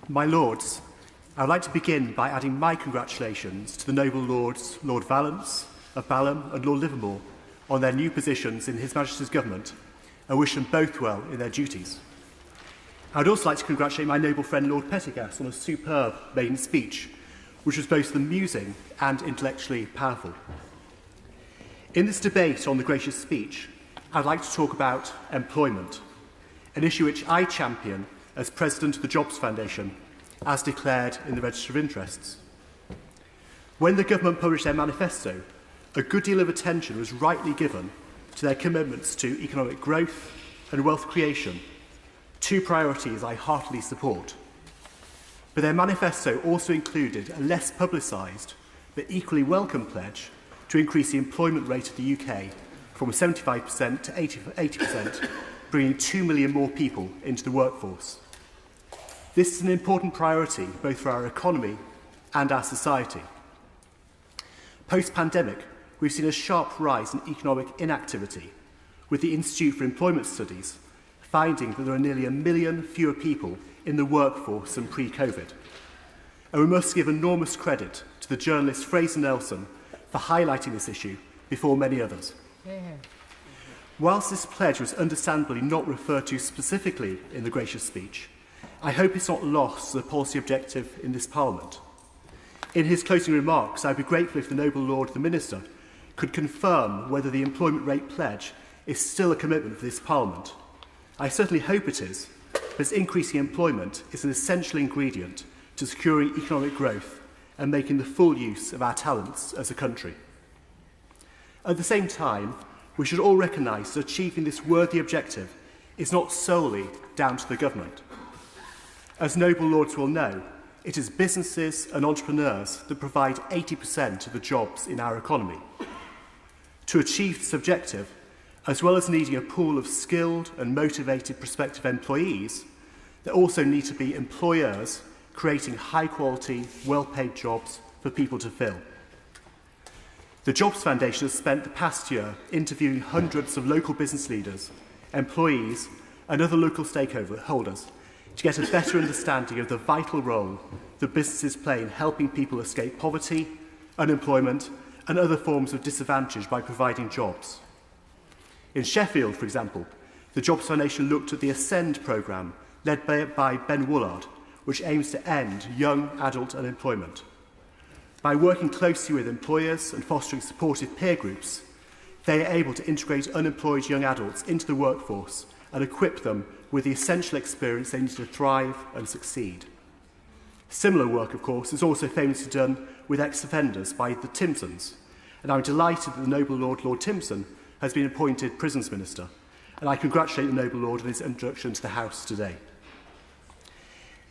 My Lords, I would like to begin by adding my congratulations to the noble Lords, Lord Valence of Balham and Lord Livermore, on their new positions in His Majesty's Government, and wish them both well in their duties. I would also like to congratulate my noble friend Lord Pettigas on a superb maiden speech, which was both amusing and intellectually powerful. In this debate on the gracious speech, I'd like to talk about employment, an issue which I champion as President of the Jobs Foundation, as declared in the Register of Interests. When the government published their manifesto, a good deal of attention was rightly given to their commitments to economic growth and wealth creation, two priorities I heartily support. But their manifesto also included a less publicised but equally welcome pledge to increase the employment rate of the UK from 75% to 80%, bringing 2 million more people into the workforce. This is an important priority both for our economy and our society. Post-pandemic, we've seen a sharp rise in economic inactivity, with the Institute for Employment Studies finding that there are nearly 1 million fewer people in the workforce than pre-COVID. And we must give enormous credit to the journalist Fraser Nelson for highlighting this issue before many others. Whilst this pledge was understandably not referred to specifically in the gracious speech, I hope it's not lost as a policy objective in this Parliament. In his closing remarks, I'd be grateful if the noble Lord the Minister could confirm whether the employment rate pledge is still a commitment for this Parliament. I certainly hope it is, because increasing employment is an essential ingredient to securing economic growth and making the full use of our talents as a country. At the same time, we should all recognise that achieving this worthy objective is not solely down to the government. As noble Lords will know, it is businesses and entrepreneurs that provide 80% of the jobs in our economy. To achieve this objective, as well as needing a pool of skilled and motivated prospective employees, there also need to be employers creating high-quality, well-paid jobs for people to fill. The Jobs Foundation has spent the past year interviewing hundreds of local business leaders, employees and other local stakeholders to get a better understanding of the vital role that businesses play in helping people escape poverty, unemployment and other forms of disadvantage by providing jobs. In Sheffield, for example, the Jobs Foundation looked at the Ascend programme led by Ben Woolard, which aims to end young adult unemployment. By working closely with employers and fostering supportive peer groups, they are able to integrate unemployed young adults into the workforce and equip them with the essential experience they need to thrive and succeed. Similar work, of course, is also famously done with ex-offenders by the Timpsons, and I'm delighted that the noble Lord Timpson has been appointed Prisons Minister, and I congratulate the noble Lord on his introduction to the House today.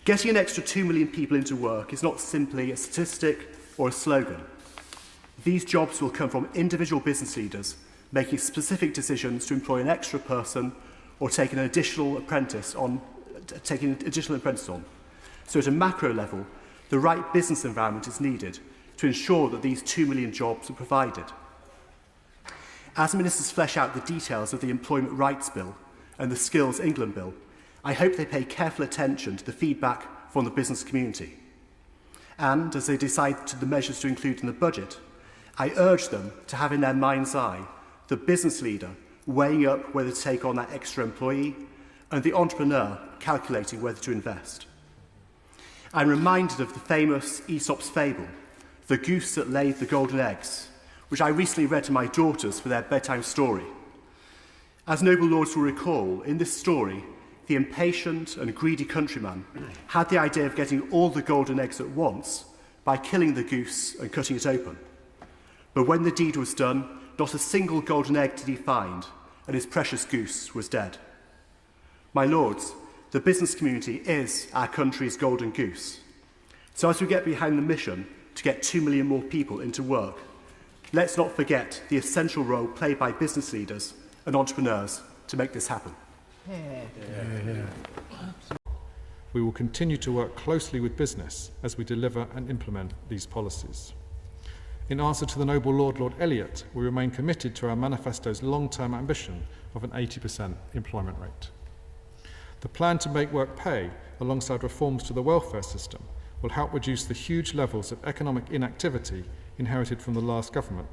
Getting an extra 2 million people into work is not simply a statistic or a slogan. These jobs will come from individual business leaders making specific decisions to employ an extra person or taking an additional apprentice on. So at a macro level, the right business environment is needed to ensure that these 2 million jobs are provided. As ministers flesh out the details of the Employment Rights Bill and the Skills England Bill, I hope they pay careful attention to the feedback from the business community. And as they decide to the measures to include in the budget, I urge them to have in their mind's eye the business leader weighing up whether to take on that extra employee and the entrepreneur calculating whether to invest. I'm reminded of the famous Aesop's fable, The Goose That Laid the Golden Eggs, which I recently read to my daughters for their bedtime story. As noble lords will recall, in this story, the impatient and greedy countryman had the idea of getting all the golden eggs at once by killing the goose and cutting it open. But when the deed was done, not a single golden egg did he find, and his precious goose was dead. My lords, the business community is our country's golden goose. So as we get behind the mission to get 2 million more people into work, let's not forget the essential role played by business leaders and entrepreneurs to make this happen. We will continue to work closely with business as we deliver and implement these policies. In answer to the noble Lord Elliott, we remain committed to our manifesto's long-term ambition of an 80% employment rate. The plan to make work pay, alongside reforms to the welfare system, will help reduce the huge levels of economic inactivity inherited from the last government